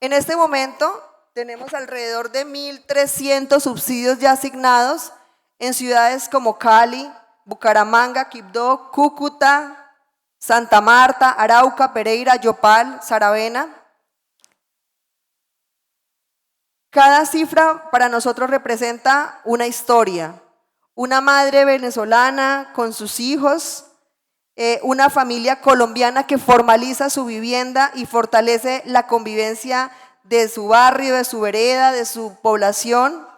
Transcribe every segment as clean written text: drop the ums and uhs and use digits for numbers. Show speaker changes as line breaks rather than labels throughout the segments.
En este momento tenemos alrededor de 1.300 subsidios ya asignados en ciudades como Cali, Bucaramanga, Quibdó, Cúcuta, Santa Marta, Arauca, Pereira, Yopal, Saravena. Cada cifra para nosotros representa una historia. Una madre venezolana con sus hijos, una familia colombiana que formaliza su vivienda y fortalece la convivencia de su barrio, de su vereda, de su población.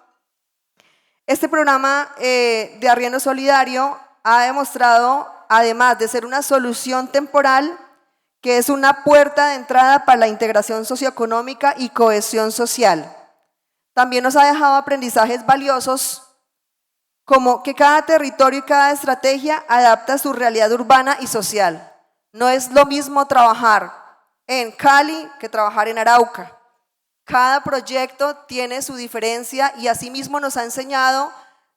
Este programa de arriendo solidario ha demostrado, además de ser una solución temporal, que es una puerta de entrada para la integración socioeconómica y cohesión social. También nos ha dejado aprendizajes valiosos, como que cada territorio y cada estrategia adapta su realidad urbana y social. No es lo mismo trabajar en Cali que trabajar en Arauca. Cada proyecto tiene su diferencia y asimismo nos ha enseñado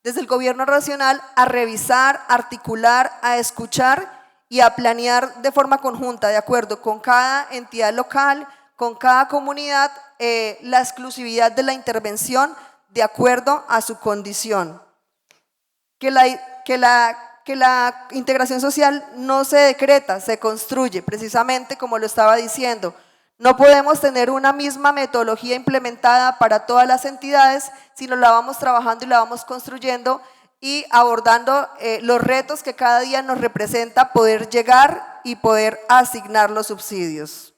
desde el gobierno regional a revisar, a articular, a escuchar y a planear de forma conjunta, de acuerdo con cada entidad local, con cada comunidad, la exclusividad de la intervención de acuerdo a su condición. Que la integración social no se decreta, se construye, precisamente como lo estaba diciendo. No podemos tener una misma metodología implementada para todas las entidades, sino la vamos trabajando y la vamos construyendo y abordando los retos que cada día nos representa poder llegar y poder asignar los subsidios.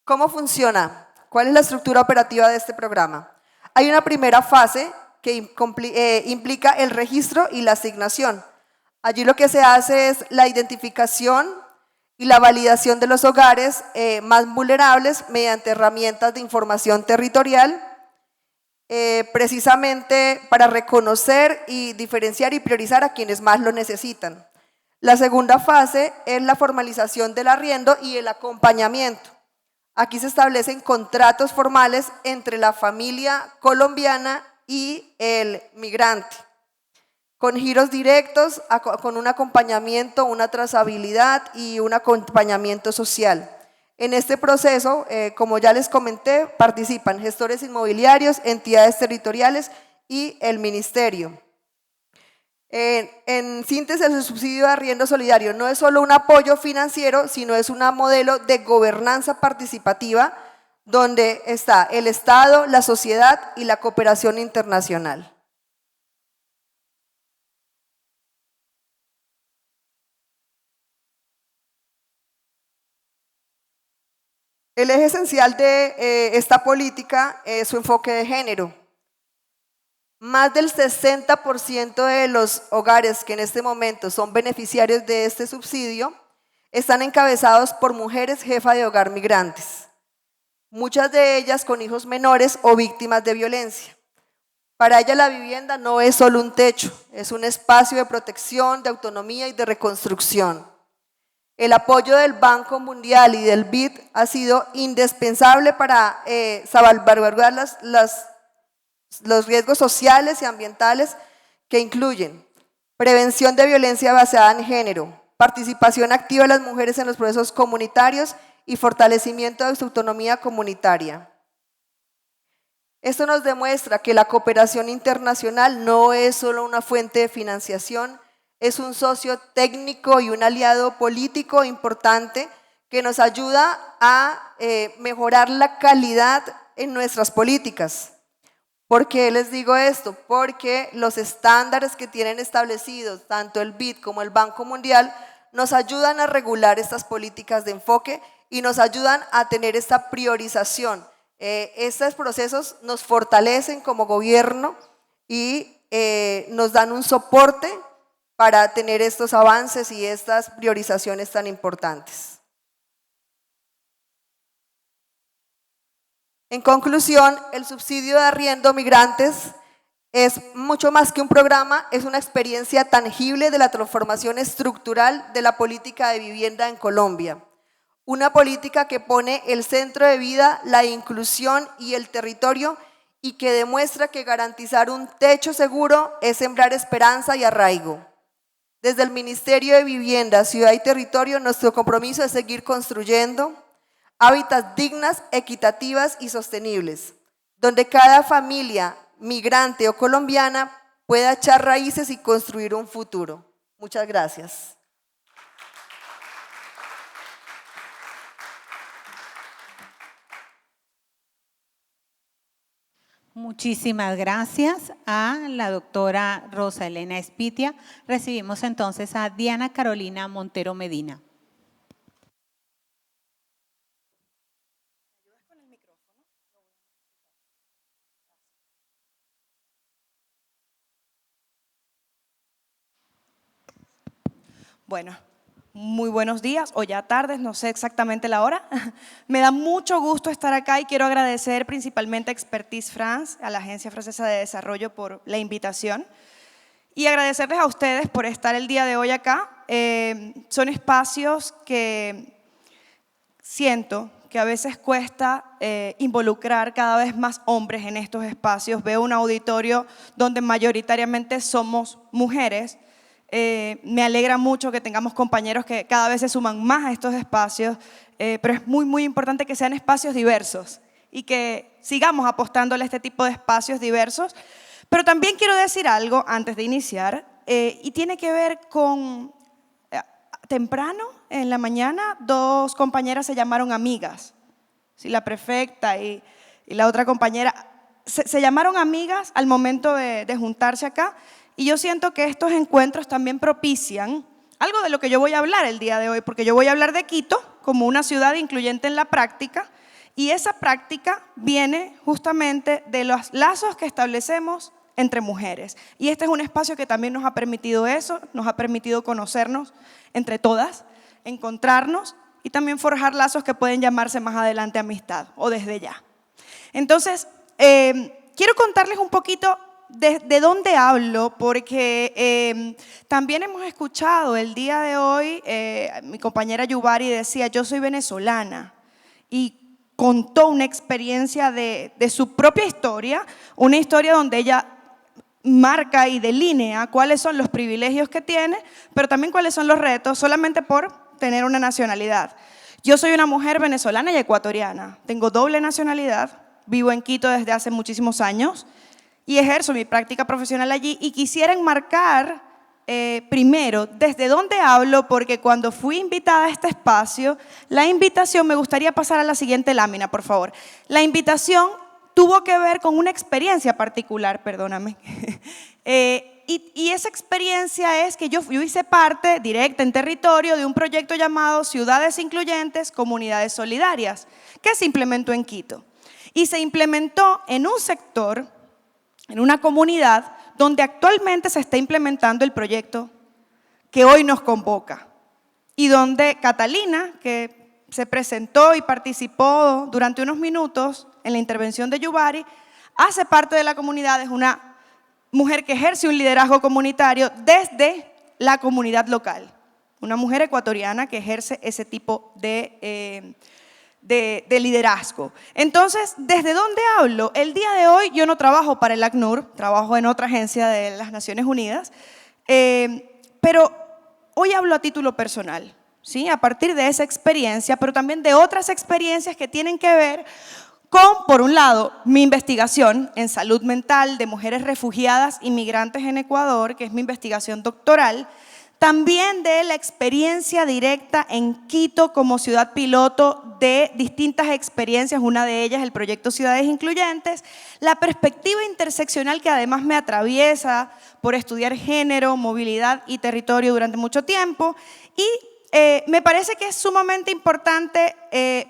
¿Cómo funciona? ¿Cuál es la estructura operativa de este programa? Hay una primera fase que implica el registro y la asignación. Allí lo que se hace es la identificación y la validación de los hogares más vulnerables mediante herramientas de información territorial, precisamente para reconocer y diferenciar y priorizar a quienes más lo necesitan. La segunda fase es la formalización del arriendo y el acompañamiento. Aquí se establecen contratos formales entre la familia colombiana y el migrante, con giros directos, con un acompañamiento, una trazabilidad y un acompañamiento social. En este proceso, como ya les comenté, participan gestores inmobiliarios, entidades territoriales y el ministerio. En síntesis, el subsidio de arriendo solidario no es solo un apoyo financiero, sino es un modelo de gobernanza participativa donde está el Estado, la sociedad y la cooperación internacional. El eje esencial de esta política es su enfoque de género. Más del 60% de los hogares que en este momento son beneficiarios de este subsidio están encabezados por mujeres jefas de hogar migrantes, muchas de ellas con hijos menores o víctimas de violencia. Para ellas la vivienda no es solo un techo, es un espacio de protección, de autonomía y de reconstrucción. El apoyo del Banco Mundial y del BID ha sido indispensable para salvaguardar los riesgos sociales y ambientales que incluyen prevención de violencia basada en género, participación activa de las mujeres en los procesos comunitarios y fortalecimiento de su autonomía comunitaria. Esto nos demuestra que la cooperación internacional no es solo una fuente de financiación, es un socio técnico y un aliado político importante que nos ayuda a mejorar la calidad en nuestras políticas. ¿Por qué les digo esto? Porque los estándares que tienen establecidos tanto el BID como el Banco Mundial nos ayudan a regular estas políticas de enfoque y nos ayudan a tener esta priorización. Estos procesos nos fortalecen como gobierno y nos dan un soporte para tener estos avances y estas priorizaciones tan importantes. En conclusión, el subsidio de arriendo migrantes es mucho más que un programa, es una experiencia tangible de la transformación estructural de la política de vivienda en Colombia. Una política que pone el centro de vida, la inclusión y el territorio y que demuestra que garantizar un techo seguro es sembrar esperanza y arraigo. Desde el Ministerio de Vivienda, Ciudad y Territorio, nuestro compromiso es seguir construyendo hábitats dignas, equitativas y sostenibles, donde cada familia migrante o colombiana pueda echar raíces y construir un futuro. Muchas gracias.
Muchísimas gracias a la doctora Rosa Elena Espitia. Recibimos entonces a Diana Carolina Montero Medina.
Bueno, muy buenos días o ya tardes, no sé exactamente la hora. Me da mucho gusto estar acá y quiero agradecer principalmente a Expertise France, a la Agencia Francesa de Desarrollo por la invitación y agradecerles a ustedes por estar el día de hoy acá. Son espacios que siento que a veces cuesta involucrar cada vez más hombres en estos espacios. Veo un auditorio donde mayoritariamente somos mujeres. Me alegra mucho que tengamos compañeros que cada vez se suman más a estos espacios, pero es muy, muy importante que sean espacios diversos y que sigamos apostándole a este tipo de espacios diversos. Pero también quiero decir algo antes de iniciar, y tiene que ver con temprano, en la mañana, dos compañeras se llamaron amigas, ¿sí? La prefecta y la otra compañera se llamaron amigas al momento de juntarse acá. Y yo siento que estos encuentros también propician algo de lo que yo voy a hablar el día de hoy, porque yo voy a hablar de Quito como una ciudad incluyente en la práctica, y esa práctica viene justamente de los lazos que establecemos entre mujeres. Y este es un espacio que también nos ha permitido eso, nos ha permitido conocernos entre todas, encontrarnos y también forjar lazos que pueden llamarse más adelante amistad o desde ya. Entonces, quiero contarles un poquito de dónde hablo, porque también hemos escuchado el día de hoy, mi compañera Yubari decía, yo soy venezolana, y contó una experiencia de su propia historia, una historia donde ella marca y delinea cuáles son los privilegios que tiene, pero también cuáles son los retos solamente por tener una nacionalidad. Yo soy una mujer venezolana y ecuatoriana, tengo doble nacionalidad, vivo en Quito desde hace muchísimos años, y ejerzo mi práctica profesional allí, y quisiera enmarcar primero desde dónde hablo, porque cuando fui invitada a este espacio, la invitación, me gustaría pasar a la siguiente lámina, por favor. La invitación tuvo que ver con una experiencia particular, perdóname, y esa experiencia es que yo hice parte directa en territorio de un proyecto llamado Ciudades Incluyentes, Comunidades Solidarias, que se implementó en Quito. Y se implementó en un sector, en una comunidad donde actualmente se está implementando el proyecto que hoy nos convoca y donde Catalina, que se presentó y participó durante unos minutos en la intervención de Yubari, hace parte de la comunidad, es una mujer que ejerce un liderazgo comunitario desde la comunidad local, una mujer ecuatoriana que ejerce ese tipo de liderazgo. Entonces, ¿desde dónde hablo? El día de hoy yo no trabajo para el ACNUR, trabajo en otra agencia de las Naciones Unidas, pero hoy hablo a título personal, ¿sí? A partir de esa experiencia, pero también de otras experiencias que tienen que ver con, por un lado, mi investigación en salud mental de mujeres refugiadas y migrantes en Ecuador, que es mi investigación doctoral, también de la experiencia directa en Quito como ciudad piloto de distintas experiencias, una de ellas el proyecto Ciudades Incluyentes, la perspectiva interseccional que además me atraviesa por estudiar género, movilidad y territorio durante mucho tiempo, y me parece que es sumamente importante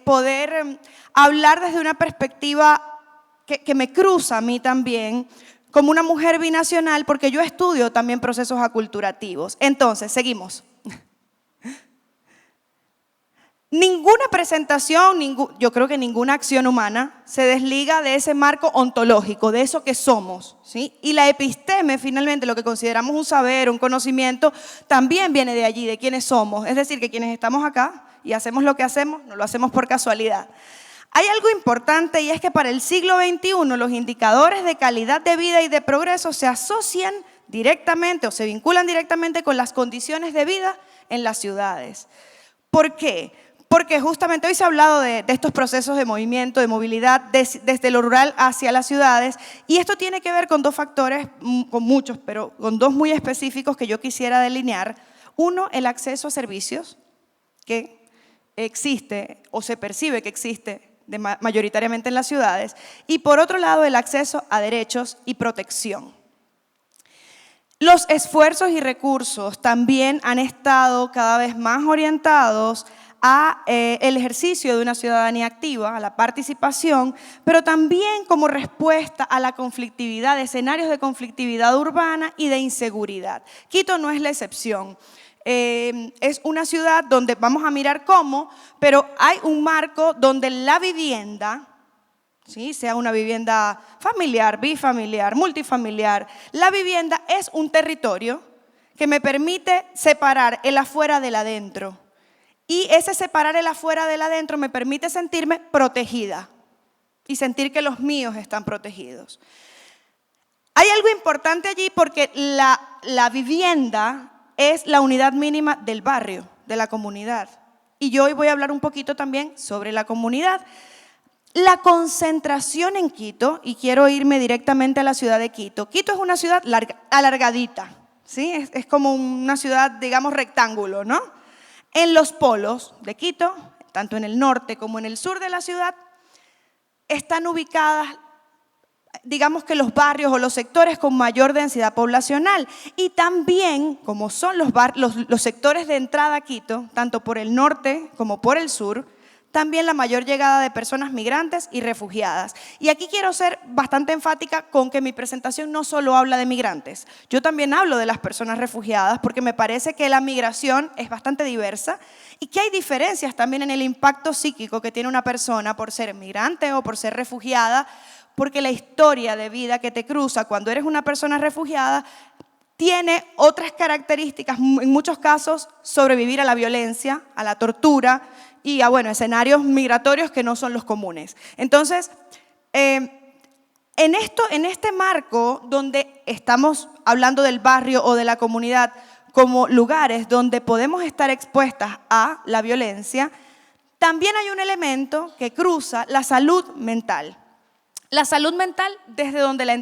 poder hablar desde una perspectiva que me cruza a mí también, como una mujer binacional, porque yo estudio también procesos aculturativos. Entonces, seguimos. Ninguna presentación, yo creo que ninguna acción humana se desliga de ese marco ontológico, de eso que somos, ¿sí? Y la episteme, finalmente, lo que consideramos un saber, un conocimiento, también viene de allí, de quiénes somos. Es decir, que quienes estamos acá y hacemos lo que hacemos, no lo hacemos por casualidad. Hay algo importante, y es que para el siglo XXI los indicadores de calidad de vida y de progreso se asocian directamente o se vinculan directamente con las condiciones de vida en las ciudades. ¿Por qué? Porque justamente hoy se ha hablado de estos procesos de movimiento, de movilidad desde lo rural hacia las ciudades, y esto tiene que ver con dos factores, con muchos, pero con dos muy específicos que yo quisiera delinear. Uno, el acceso a servicios, que existe o se percibe que existe mayoritariamente en las ciudades, y por otro lado, el acceso a derechos y protección. Los esfuerzos y recursos también han estado cada vez más orientados a el ejercicio de una ciudadanía activa, a la participación, pero también como respuesta a la conflictividad, escenarios de conflictividad urbana y de inseguridad. Quito no es la excepción. Es una ciudad donde vamos a mirar cómo, pero hay un marco donde la vivienda, ¿sí?, sea una vivienda familiar, bifamiliar, multifamiliar, la vivienda es un territorio que me permite separar el afuera del adentro. Y ese separar el afuera del adentro me permite sentirme protegida y sentir que los míos están protegidos. Hay algo importante allí porque la vivienda es la unidad mínima del barrio, de la comunidad. Y yo hoy voy a hablar un poquito también sobre la comunidad. La concentración en Quito, y quiero irme directamente a la ciudad de Quito. Quito es una ciudad alargadita, ¿sí? Es como una ciudad, digamos, rectángulo, ¿no? En los polos de Quito, tanto en el norte como en el sur de la ciudad, están ubicadas, digamos que los barrios o los sectores con mayor densidad poblacional. Y también, como son los sectores de entrada a Quito, tanto por el norte como por el sur, también la mayor llegada de personas migrantes y refugiadas. Y aquí quiero ser bastante enfática con que mi presentación no solo habla de migrantes. Yo también hablo de las personas refugiadas porque me parece que la migración es bastante diversa y que hay diferencias también en el impacto psíquico que tiene una persona por ser migrante o por ser refugiada, porque la historia de vida que te cruza cuando eres una persona refugiada tiene otras características, en muchos casos sobrevivir a la violencia, a la tortura y a escenarios migratorios que no son los comunes. Entonces, en este marco donde estamos hablando del barrio o de la comunidad como lugares donde podemos estar expuestas a la violencia, también hay un elemento que cruza la salud mental. La salud mental, desde donde la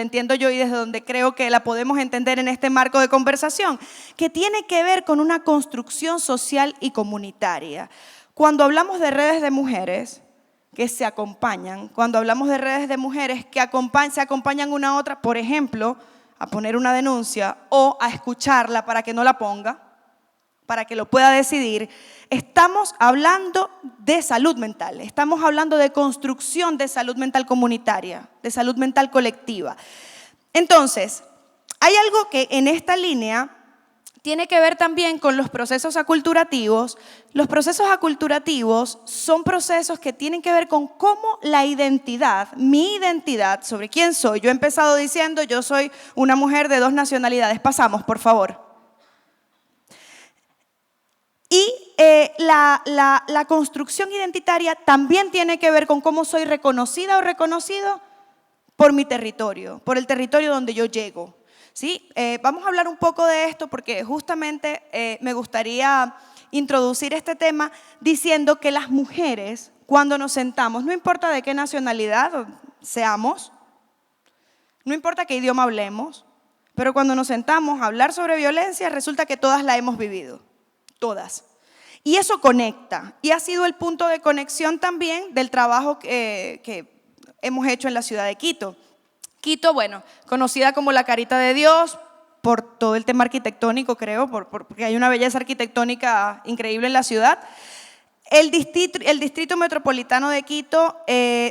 entiendo yo y desde donde creo que la podemos entender en este marco de conversación, que tiene que ver con una construcción social y comunitaria. Cuando hablamos de redes de mujeres que se acompañan, cuando hablamos de redes de mujeres que se acompañan una a otra, por ejemplo, a poner una denuncia o a escucharla para que no la ponga, para que lo pueda decidir, estamos hablando de salud mental, estamos hablando de construcción de salud mental comunitaria, de salud mental colectiva. Entonces, hay algo que en esta línea tiene que ver también con los procesos aculturativos. Los procesos aculturativos son procesos que tienen que ver con cómo la identidad, mi identidad sobre quién soy. Yo he empezado diciendo, yo soy una mujer de 2 nacionalidades. Pasamos, por favor. Y la construcción identitaria también tiene que ver con cómo soy reconocida o reconocido por mi territorio, por el territorio donde yo llego. ¿Sí? Vamos a hablar un poco de esto porque justamente me gustaría introducir este tema diciendo que las mujeres, cuando nos sentamos, no importa de qué nacionalidad seamos, no importa qué idioma hablemos, pero cuando nos sentamos a hablar sobre violencia, resulta que todas la hemos vivido. Todas. Y eso conecta, y ha sido el punto de conexión también del trabajo que hemos hecho en la ciudad de Quito. Quito, conocida como la Carita de Dios por todo el tema arquitectónico, creo, porque hay una belleza arquitectónica increíble en la ciudad. El distrito metropolitano de Quito,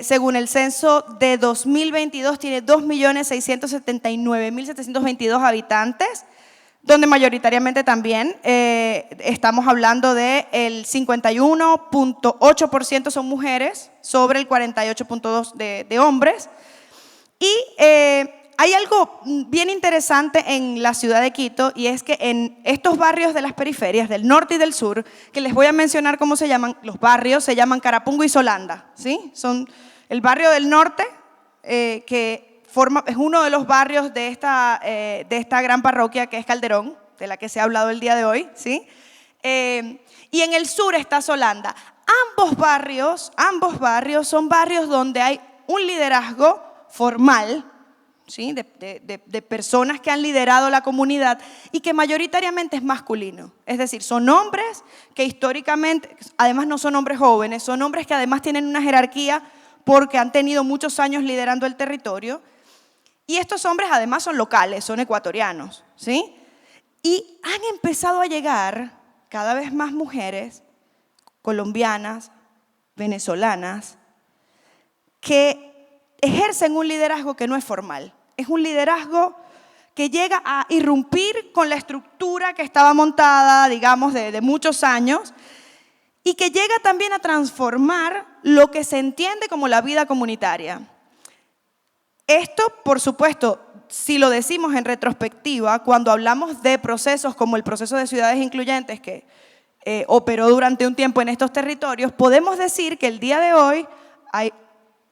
según el censo de 2022, tiene 2.679.722 habitantes, donde mayoritariamente también estamos hablando de el 51.8% son mujeres sobre el 48.2% de hombres. Y hay algo bien interesante en la ciudad de Quito y es que en estos barrios de las periferias del norte y del sur, que les voy a mencionar cómo se llaman, los barrios se llaman Carapungo y Solanda, ¿sí? Son el barrio del norte que es uno de los barrios de esta gran parroquia que es Calderón, de la que se ha hablado el día de hoy, ¿sí? Y en el sur está Solanda. Ambos barrios son barrios donde hay un liderazgo formal, ¿sí? de personas que han liderado la comunidad y que mayoritariamente es masculino. Es decir, son hombres que históricamente, además no son hombres jóvenes, son hombres que además tienen una jerarquía porque han tenido muchos años liderando el territorio. Y estos hombres además son locales, son ecuatorianos, ¿sí? Y han empezado a llegar cada vez más mujeres colombianas, venezolanas, que ejercen un liderazgo que no es formal. Es un liderazgo que llega a irrumpir con la estructura que estaba montada, digamos, de muchos años, y que llega también a transformar lo que se entiende como la vida comunitaria. Esto, por supuesto, si lo decimos en retrospectiva, cuando hablamos de procesos como el proceso de ciudades incluyentes que operó durante un tiempo en estos territorios, podemos decir que el día de hoy hay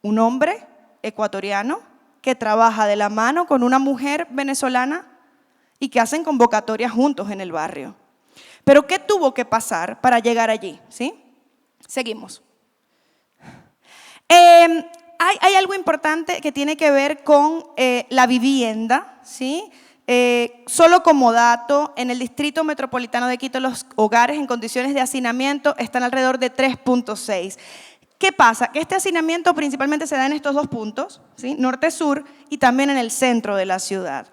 un hombre ecuatoriano que trabaja de la mano con una mujer venezolana y que hacen convocatorias juntos en el barrio. Pero ¿qué tuvo que pasar para llegar allí? ¿Sí? Seguimos. Hay algo importante que tiene que ver con la vivienda, ¿sí? Solo como dato, en el Distrito Metropolitano de Quito los hogares en condiciones de hacinamiento están alrededor de 3.6. ¿Qué pasa? Que este hacinamiento principalmente se da en estos dos puntos, ¿sí? Norte-sur y también en el centro de la ciudad.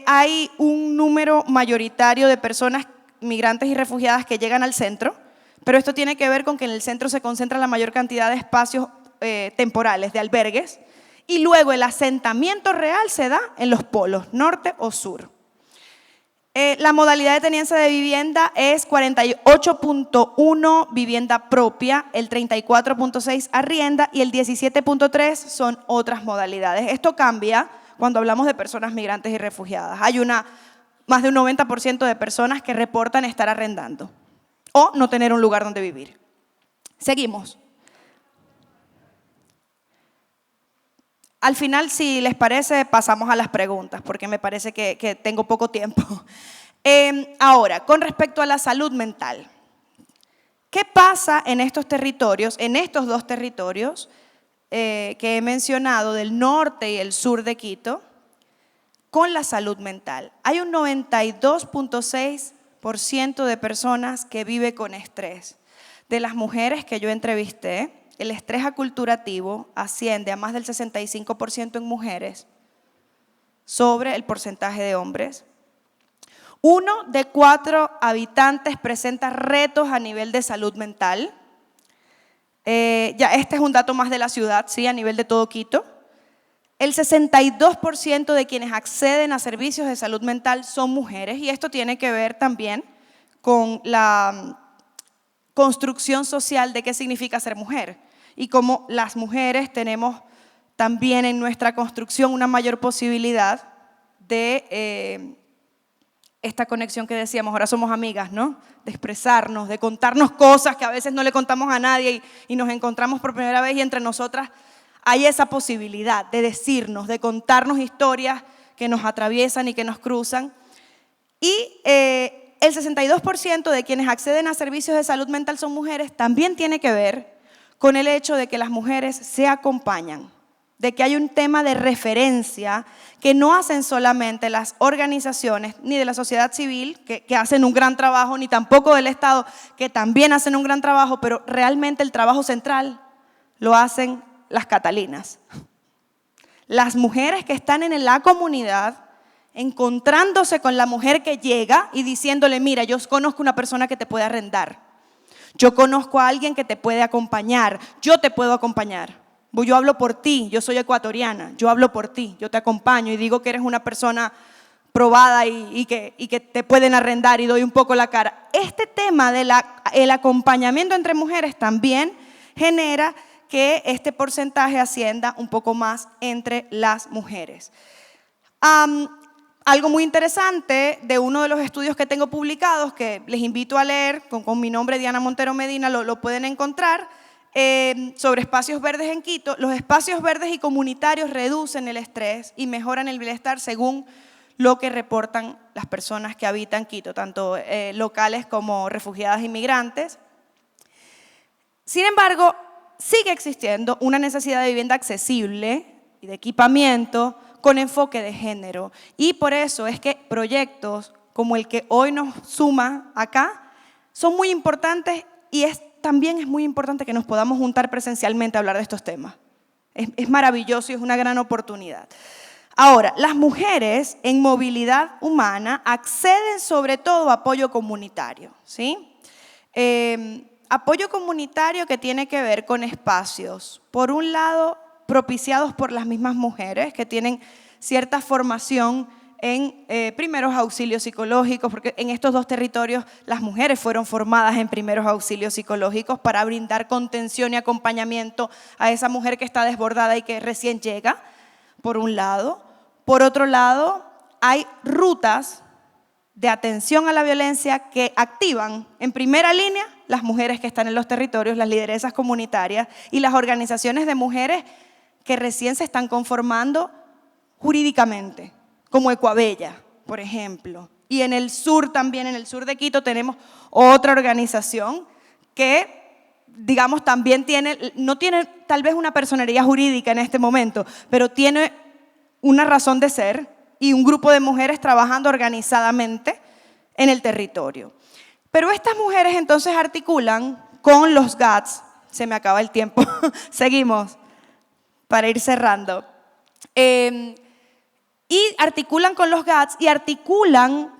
Hay un número mayoritario de personas migrantes y refugiadas que llegan al centro, pero esto tiene que ver con que en el centro se concentra la mayor cantidad de espacios temporales, de albergues, y luego el asentamiento real se da en los polos, norte o sur. La modalidad de tenencia de vivienda es 48.1 vivienda propia, el 34.6 arrienda y el 17.3 son otras modalidades. Esto cambia cuando hablamos de personas migrantes y refugiadas. Hay más de un 90% de personas que reportan estar arrendando o no tener un lugar donde vivir. Seguimos. Al final, si les parece, pasamos a las preguntas, porque me parece que tengo poco tiempo. Ahora, con respecto a la salud mental, ¿qué pasa en estos territorios, en estos dos territorios que he mencionado, del norte y el sur de Quito, con la salud mental? Hay un 92.6% de personas que vive con estrés. De las mujeres que yo entrevisté, el estrés aculturativo asciende a más del 65% en mujeres sobre el porcentaje de hombres. 1 de 4 habitantes presenta retos a nivel de salud mental. Ya este es un dato más de la ciudad, ¿sí? A nivel de todo Quito. El 62% de quienes acceden a servicios de salud mental son mujeres, y esto tiene que ver también con la construcción social de qué significa ser mujer y cómo las mujeres tenemos también en nuestra construcción una mayor posibilidad de esta conexión que decíamos, ahora somos amigas, ¿no? De expresarnos, de contarnos cosas que a veces no le contamos a nadie y nos encontramos por primera vez, y entre nosotras hay esa posibilidad de decirnos, de contarnos historias que nos atraviesan y que nos cruzan. Y el 62% de quienes acceden a servicios de salud mental son mujeres, también tiene que ver con el hecho de que las mujeres se acompañan, de que hay un tema de referencia que no hacen solamente las organizaciones ni de la sociedad civil, que hacen un gran trabajo, ni tampoco del Estado, que también hacen un gran trabajo, pero realmente el trabajo central lo hacen las catalinas. Las mujeres que están en la comunidad, encontrándose con la mujer que llega y diciéndole, mira, yo conozco una persona que te puede arrendar. Yo conozco a alguien que te puede acompañar, yo te puedo acompañar. Yo hablo por ti, yo soy ecuatoriana, yo hablo por ti, yo te acompaño y digo que eres una persona probada y que te pueden arrendar, y doy un poco la cara. Este tema del acompañamiento entre mujeres también genera que este porcentaje ascienda un poco más entre las mujeres. Algo muy interesante de uno de los estudios que tengo publicados, que les invito a leer, con mi nombre Diana Montero Medina, lo pueden encontrar, sobre espacios verdes en Quito. Los espacios verdes y comunitarios reducen el estrés y mejoran el bienestar según lo que reportan las personas que habitan Quito, tanto locales como refugiadas e inmigrantes. Sin embargo, sigue existiendo una necesidad de vivienda accesible y de equipamiento con enfoque de género. Y por eso es que proyectos como el que hoy nos suma acá son muy importantes y también es muy importante que nos podamos juntar presencialmente a hablar de estos temas. Es maravilloso y es una gran oportunidad. Ahora, las mujeres en movilidad humana acceden sobre todo a apoyo comunitario, ¿sí? Apoyo comunitario que tiene que ver con espacios, por un lado, propiciados por las mismas mujeres que tienen cierta formación en primeros auxilios psicológicos, porque en estos dos territorios las mujeres fueron formadas en primeros auxilios psicológicos para brindar contención y acompañamiento a esa mujer que está desbordada y que recién llega, por un lado. Por otro lado, hay rutas de atención a la violencia que activan en primera línea las mujeres que están en los territorios, las lideresas comunitarias y las organizaciones de mujeres que recién se están conformando jurídicamente, como Ecuabella, por ejemplo. Y en el sur también, en el sur de Quito, tenemos otra organización que, digamos, también no tiene tal vez una personería jurídica en este momento, pero tiene una razón de ser y un grupo de mujeres trabajando organizadamente en el territorio. Pero estas mujeres entonces articulan con los GATS, se me acaba el tiempo, seguimos para ir cerrando, y articulan con los GATS y articulan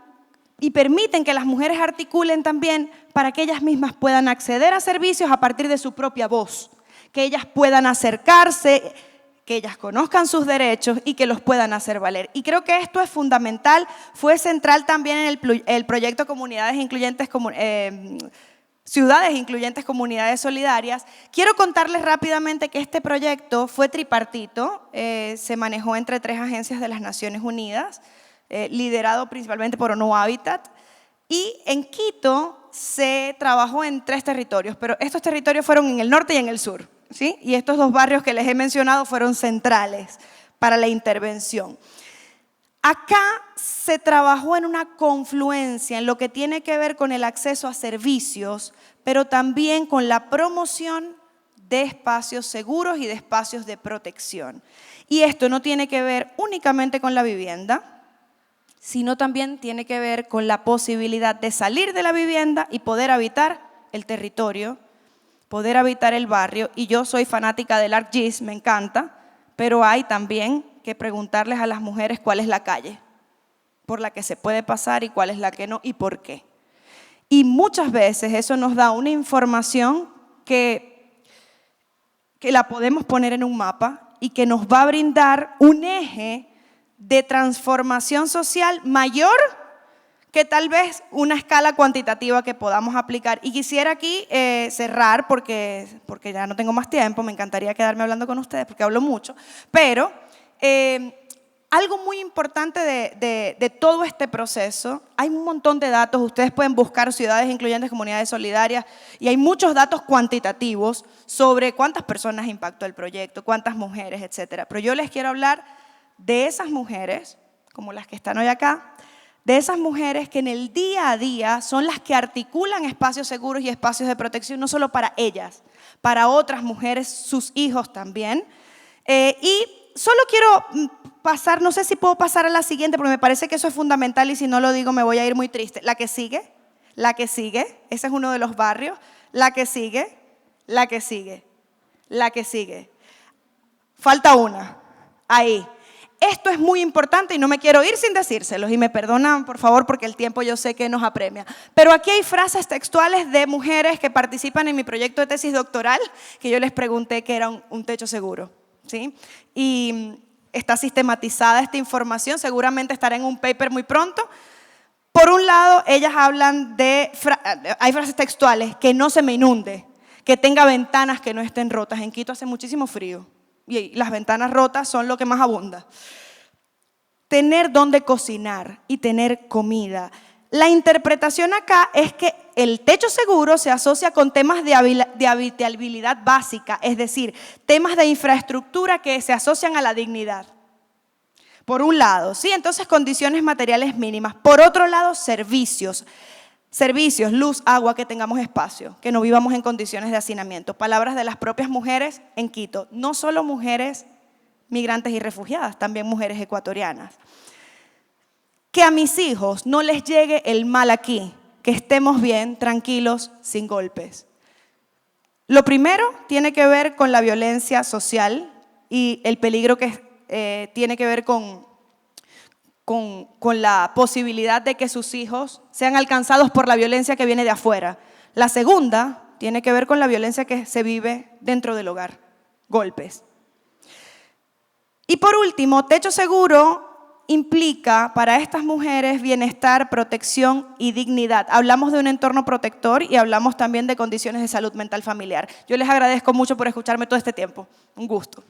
y permiten que las mujeres articulen también para que ellas mismas puedan acceder a servicios a partir de su propia voz, que ellas puedan acercarse, que ellas conozcan sus derechos y que los puedan hacer valer. Y creo que esto es fundamental, fue central también en el proyecto Comunidades Incluyentes, Ciudades Incluyentes, Comunidades Solidarias. Quiero contarles rápidamente que este proyecto fue tripartito, se manejó entre 3 agencias de las Naciones Unidas, liderado principalmente por ONU Habitat, y en Quito se trabajó en 3 territorios, pero estos territorios fueron en el norte y en el sur. ¿Sí? Y estos 2 barrios que les he mencionado fueron centrales para la intervención. Acá se trabajó en una confluencia en lo que tiene que ver con el acceso a servicios, pero también con la promoción de espacios seguros y de espacios de protección. Y esto no tiene que ver únicamente con la vivienda, sino también tiene que ver con la posibilidad de salir de la vivienda y poder habitar el territorio, poder habitar el barrio. Y yo soy fanática del ArcGIS, me encanta, pero hay también que preguntarles a las mujeres cuál es la calle por la que se puede pasar y cuál es la que no y por qué. Y muchas veces eso nos da una información que la podemos poner en un mapa y que nos va a brindar un eje de transformación social mayor que tal vez una escala cuantitativa que podamos aplicar. Y quisiera aquí cerrar, porque ya no tengo más tiempo, me encantaría quedarme hablando con ustedes porque hablo mucho, pero algo muy importante de todo este proceso, hay un montón de datos, ustedes pueden buscar ciudades incluyentes, comunidades solidarias, y hay muchos datos cuantitativos sobre cuántas personas impactó el proyecto, cuántas mujeres, etcétera. Pero yo les quiero hablar de esas mujeres, como las que están hoy acá, de esas mujeres que en el día a día son las que articulan espacios seguros y espacios de protección, no solo para ellas, para otras mujeres, sus hijos también. Y solo quiero pasar, no sé si puedo pasar a la siguiente, porque me parece que eso es fundamental y si no lo digo me voy a ir muy triste. La que sigue, ese es uno de los barrios. La que sigue. Falta una, ahí. Esto es muy importante y no me quiero ir sin decírselos y me perdonan por favor porque el tiempo yo sé que nos apremia. Pero aquí hay frases textuales de mujeres que participan en mi proyecto de tesis doctoral que yo les pregunté qué era un techo seguro, ¿sí? Y está sistematizada esta información, seguramente estará en un paper muy pronto. Por un lado, ellas hablan hay frases textuales, que no se me inunde, que tenga ventanas que no estén rotas. En Quito hace muchísimo frío. Y las ventanas rotas son lo que más abunda. Tener dónde cocinar y tener comida. La interpretación acá es que el techo seguro se asocia con temas de habitabilidad básica, es decir, temas de infraestructura que se asocian a la dignidad. Por un lado, ¿sí? Entonces, condiciones materiales mínimas. Por otro lado, servicios. Servicios, luz, agua, que tengamos espacio, que no vivamos en condiciones de hacinamiento. Palabras de las propias mujeres en Quito. No solo mujeres migrantes y refugiadas, también mujeres ecuatorianas. Que a mis hijos no les llegue el mal aquí, que estemos bien, tranquilos, sin golpes. Lo primero tiene que ver con la violencia social y el peligro que tiene que ver con la posibilidad de que sus hijos sean alcanzados por la violencia que viene de afuera. La segunda tiene que ver con la violencia que se vive dentro del hogar, golpes. Y por último, techo seguro implica para estas mujeres bienestar, protección y dignidad. Hablamos de un entorno protector y hablamos también de condiciones de salud mental familiar. Yo les agradezco mucho por escucharme todo este tiempo. Un gusto.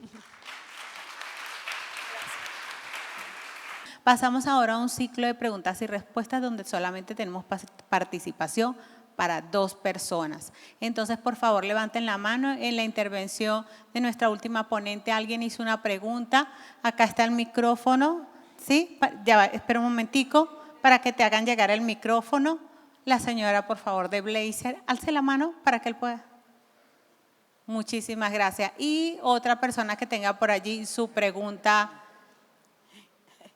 Pasamos ahora a un ciclo de preguntas y respuestas donde solamente tenemos participación para 2 personas. Entonces, por favor, levanten la mano. En la intervención de nuestra última ponente, alguien hizo una pregunta. Acá está el micrófono. ¿Sí? Ya va, espera un momentico para que te hagan llegar el micrófono. La señora, por favor, de blazer, alce la mano para que él pueda. Muchísimas gracias. Y otra persona que tenga por allí su pregunta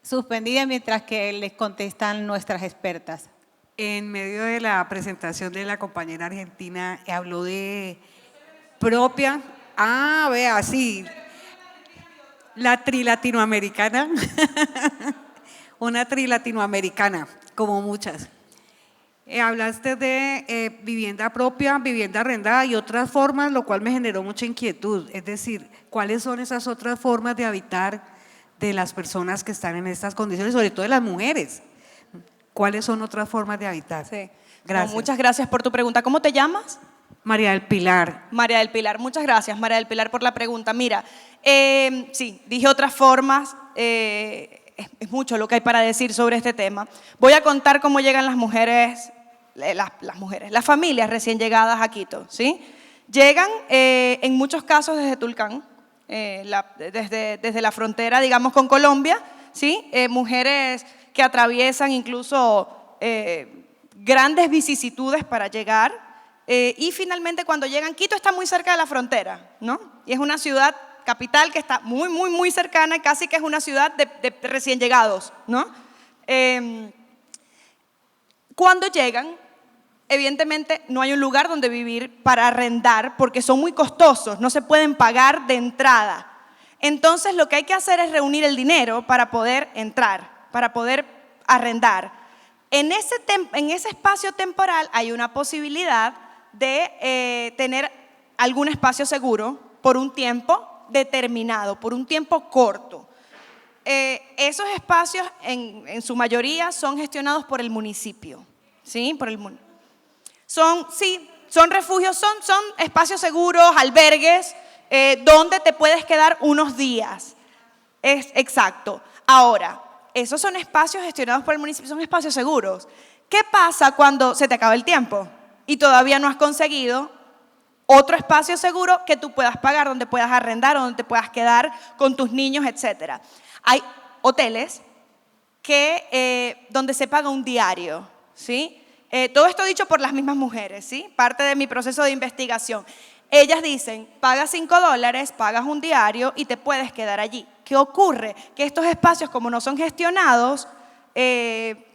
suspendida mientras que les contestan nuestras expertas.
En medio de la presentación de la compañera argentina, habló de propia, vea, sí, la trilatinoamericana, una trilatinoamericana, como muchas. Hablaste de vivienda propia, vivienda arrendada y otras formas, lo cual me generó mucha inquietud. Es decir, ¿cuáles son esas otras formas de habitar de las personas que están en estas condiciones, sobre todo de las mujeres? ¿Cuáles son otras formas de habitar?
Sí.
Gracias.
Muchas gracias por tu pregunta. ¿Cómo te llamas?
María del Pilar.
María del Pilar. Muchas gracias, María del Pilar, por la pregunta. Mira, sí, dije otras formas. Es mucho lo que hay para decir sobre este tema. Voy a contar cómo llegan las mujeres, las familias recién llegadas a Quito, ¿sí? Llegan en muchos casos desde Tulcán, desde la frontera, digamos, con Colombia, ¿sí? Mujeres que atraviesan incluso grandes vicisitudes para llegar y finalmente cuando llegan, Quito está muy cerca de la frontera, ¿no? Y es una ciudad capital que está muy, muy, muy cercana, casi que es una ciudad de recién llegados, ¿no? Cuando llegan, evidentemente no hay un lugar donde vivir para arrendar porque son muy costosos, no se pueden pagar de entrada. Entonces lo que hay que hacer es reunir el dinero para poder entrar, para poder arrendar. En ese espacio temporal hay una posibilidad de tener algún espacio seguro por un tiempo determinado, por un tiempo corto. Esos espacios en su mayoría son gestionados por el municipio, ¿sí? Son refugios, son espacios seguros, albergues, donde te puedes quedar unos días. Es exacto. Ahora, esos son espacios gestionados por el municipio, son espacios seguros. ¿Qué pasa cuando se te acaba el tiempo y todavía no has conseguido otro espacio seguro que tú puedas pagar, donde puedas arrendar, donde te puedas quedar con tus niños, etcétera? Hay hoteles donde se paga un diario, ¿sí? Todo esto dicho por las mismas mujeres, ¿sí? Parte de mi proceso de investigación. Ellas dicen, pagas $5, pagas un diario y te puedes quedar allí. ¿Qué ocurre? Que estos espacios, como no son gestionados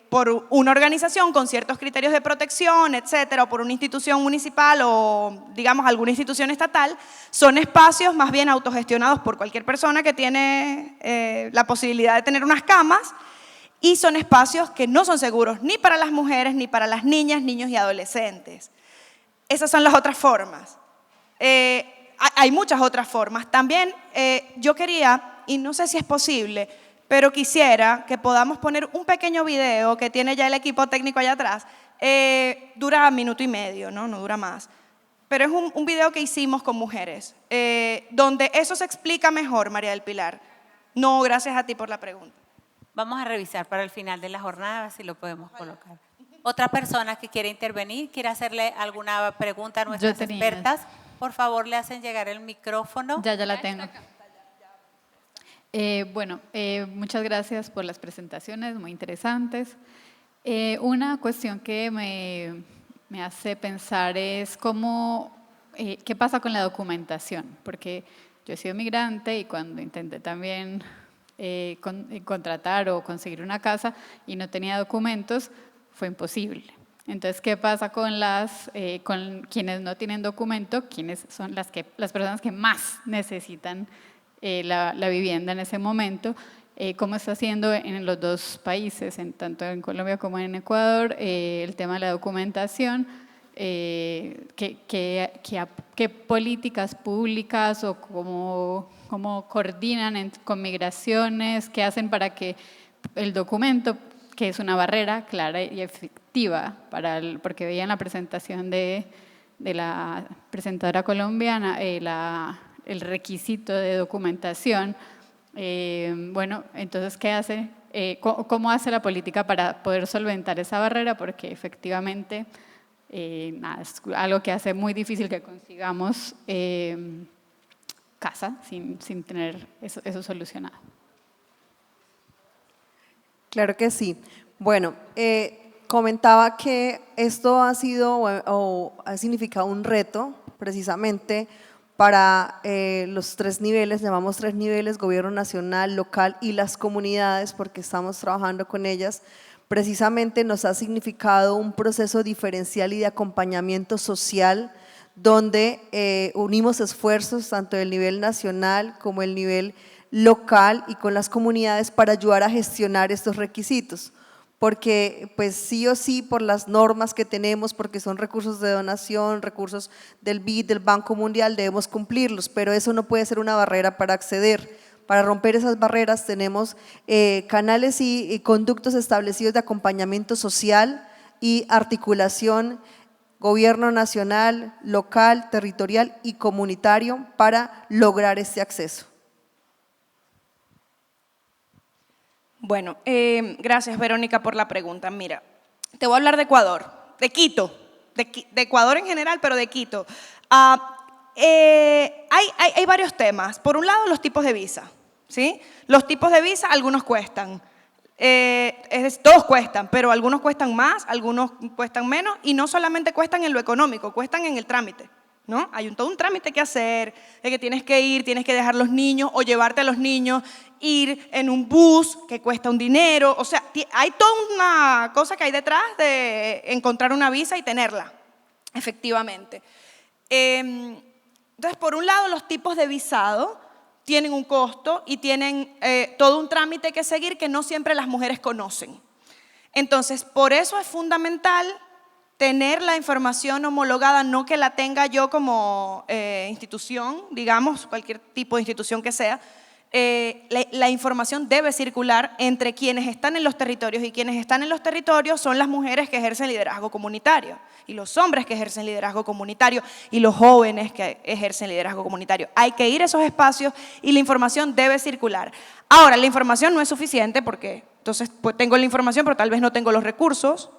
por una organización con ciertos criterios de protección, etcétera, o por una institución municipal o, digamos, alguna institución estatal, son espacios más bien autogestionados por cualquier persona que tiene la posibilidad de tener unas camas y son espacios que no son seguros ni para las mujeres, ni para las niñas, niños y adolescentes. Esas son las otras formas. Hay muchas otras formas. También yo quería, y no sé si es posible, pero quisiera que podamos poner un pequeño video que tiene ya el equipo técnico allá atrás. Dura 1 minuto y medio, no dura más. Pero es un video que hicimos con mujeres, donde eso se explica mejor, María del Pilar. No, gracias a ti por la pregunta.
Vamos a revisar para el final de la jornada si lo podemos colocar. Otra persona que quiere intervenir, quiere hacerle alguna pregunta a nuestras
tenía.
expertas, por favor le hacen llegar el micrófono.
Ya la tengo. Muchas gracias por las presentaciones, muy interesantes. Una cuestión que me hace pensar es qué pasa con la documentación, porque yo he sido migrante y cuando intenté también contratar o conseguir una casa y no tenía documentos, fue imposible. Entonces, ¿qué pasa con con quienes no tienen documento, quienes son las personas que más necesitan la vivienda en ese momento? ¿Cómo está haciendo en los dos países, tanto en Colombia como en Ecuador, el tema de la documentación? ¿Qué políticas públicas o cómo coordinan con migraciones? ¿Qué hacen para que el documento, que es una barrera clara y efectiva, porque veía en la presentación de la presentadora colombiana el requisito de documentación? Entonces, ¿qué hace? ¿Cómo hace la política para poder solventar esa barrera? Porque efectivamente es algo que hace muy difícil que consigamos casa sin tener eso solucionado.
Claro que sí. Bueno, comentaba que esto ha sido o ha significado un reto precisamente para los 3 niveles, llamamos 3 niveles, gobierno nacional, local y las comunidades, porque estamos trabajando con ellas. Precisamente nos ha significado un proceso diferencial y de acompañamiento social donde unimos esfuerzos tanto del nivel nacional como el nivel local y con las comunidades para ayudar a gestionar estos requisitos, porque pues sí o sí por las normas que tenemos, porque son recursos de donación, recursos del BID, del Banco Mundial, debemos cumplirlos, pero eso no puede ser una barrera para acceder. Para romper esas barreras tenemos canales y conductos establecidos de acompañamiento social y articulación gobierno nacional, local, territorial y comunitario para lograr este acceso.
Bueno, gracias Verónica por la pregunta. Mira, te voy a hablar de Ecuador, de Quito, de Ecuador en general, pero de Quito. Hay varios temas. Por un lado, los tipos de visa, ¿sí? Los tipos de visa, algunos cuestan. Todos cuestan, pero algunos cuestan más, algunos cuestan menos y no solamente cuestan en lo económico, cuestan en el trámite, ¿no? Hay todo un trámite que hacer, de que tienes que ir, tienes que dejar los niños o llevarte a los niños, ir en un bus que cuesta un dinero, o sea, hay toda una cosa que hay detrás de encontrar una visa y tenerla, efectivamente. Entonces, por un lado, los tipos de visado tienen un costo y tienen todo un trámite que seguir que no siempre las mujeres conocen. Entonces, por eso es fundamental tener la información homologada, no que la tenga yo como institución, digamos, cualquier tipo de institución que sea. La información debe circular entre quienes están en los territorios y quienes están en los territorios son las mujeres que ejercen liderazgo comunitario y los hombres que ejercen liderazgo comunitario y los jóvenes que ejercen liderazgo comunitario. Hay que ir a esos espacios y la información debe circular. Ahora, la información no es suficiente porque entonces pues, tengo la información pero tal vez no tengo los recursos.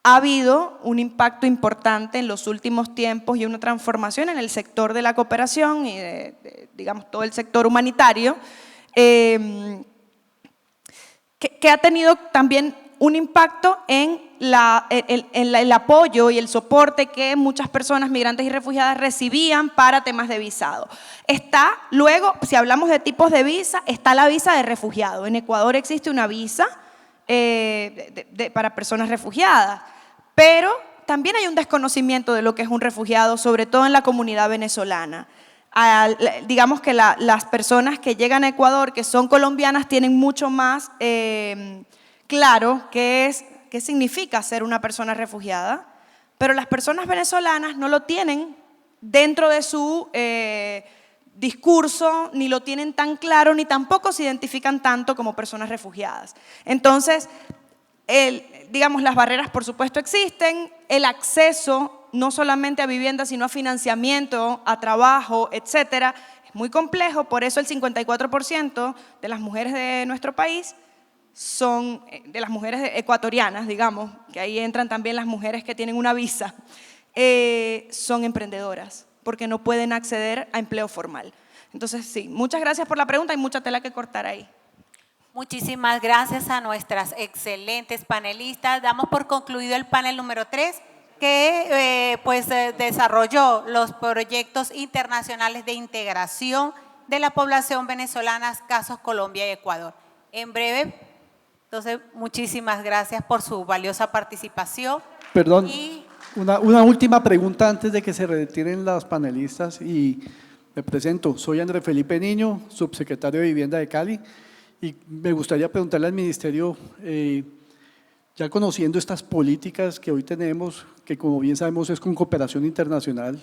Ha habido un impacto importante en los últimos tiempos y una transformación en el sector de la cooperación y digamos, todo el sector humanitario, que ha tenido también un impacto en el apoyo y el soporte que muchas personas migrantes y refugiadas recibían para temas de visado. Luego, si hablamos de tipos de visa, está la visa de refugiado. En Ecuador existe una visa para personas refugiadas, pero también hay un desconocimiento de lo que es un refugiado, sobre todo en la comunidad venezolana. Digamos que las personas que llegan a Ecuador, que son colombianas, tienen mucho más claro qué significa ser una persona refugiada, pero las personas venezolanas no lo tienen dentro de su discurso, ni lo tienen tan claro, ni tampoco se identifican tanto como personas refugiadas. Entonces, digamos, las barreras por supuesto existen, el acceso no solamente a vivienda, sino a financiamiento, a trabajo, etcétera, es muy complejo, por eso el 54% de las mujeres de nuestro país son de las mujeres ecuatorianas, digamos, que ahí entran también las mujeres que tienen una visa, son emprendedoras, porque no pueden acceder a empleo formal. Entonces, sí, muchas gracias por la pregunta, hay mucha tela que cortar ahí.
Muchísimas gracias a nuestras excelentes panelistas. Damos por concluido el panel número 3, que desarrolló los proyectos internacionales de integración de la población venezolana, casos Colombia y Ecuador. En breve, entonces, muchísimas gracias por su valiosa participación.
Perdón,
Y
una última pregunta antes de que se retiren las panelistas y me presento. Soy Andrés Felipe Niño, subsecretario de Vivienda de Cali, y me gustaría preguntarle al Ministerio, ya conociendo estas políticas que hoy tenemos, que como bien sabemos es con cooperación internacional,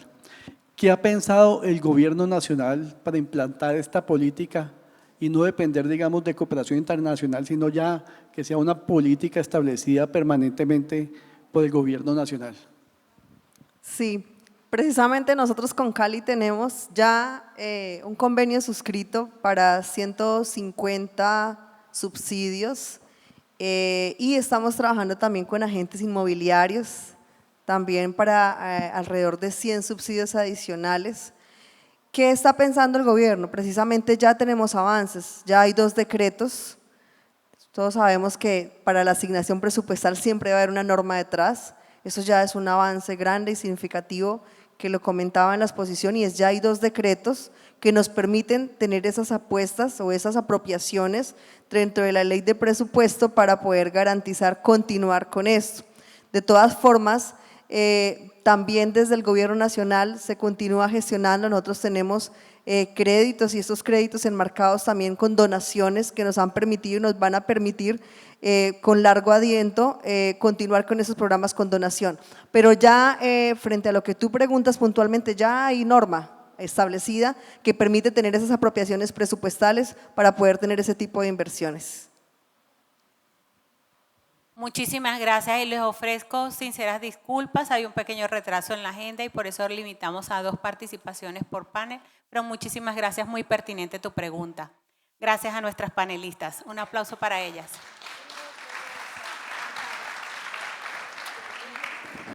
¿qué ha pensado el gobierno nacional para implantar esta política y no depender, digamos, de cooperación internacional, sino ya que sea una política establecida permanentemente por el gobierno nacional?
Sí, precisamente nosotros con Cali tenemos ya un convenio suscrito para 150 subsidios y estamos trabajando también con agentes inmobiliarios, también para alrededor de 100 subsidios adicionales. ¿Qué está pensando el gobierno? Precisamente ya tenemos avances, ya hay 2 decretos. Todos sabemos que para la asignación presupuestal siempre va a haber una norma detrás. Eso ya es un avance grande y significativo que lo comentaba en la exposición, y ya hay 2 decretos que nos permiten tener esas apuestas o esas apropiaciones dentro de la ley de presupuesto para poder garantizar continuar con esto. De todas formas, también desde el gobierno nacional se continúa gestionando. Nosotros tenemos créditos, y estos créditos enmarcados también con donaciones que nos han permitido y nos van a permitir con largo aliento continuar con esos programas con donación. Pero ya frente a lo que tú preguntas puntualmente, ya hay norma establecida que permite tener esas apropiaciones presupuestales para poder tener ese tipo de inversiones.
muchísimas gracias y les ofrezco sinceras disculpas. Hay un pequeño retraso en la agenda y por eso limitamos a 2 participaciones por panel, pero muchísimas gracias, muy pertinente tu pregunta. Gracias a nuestras panelistas. Un aplauso para ellas.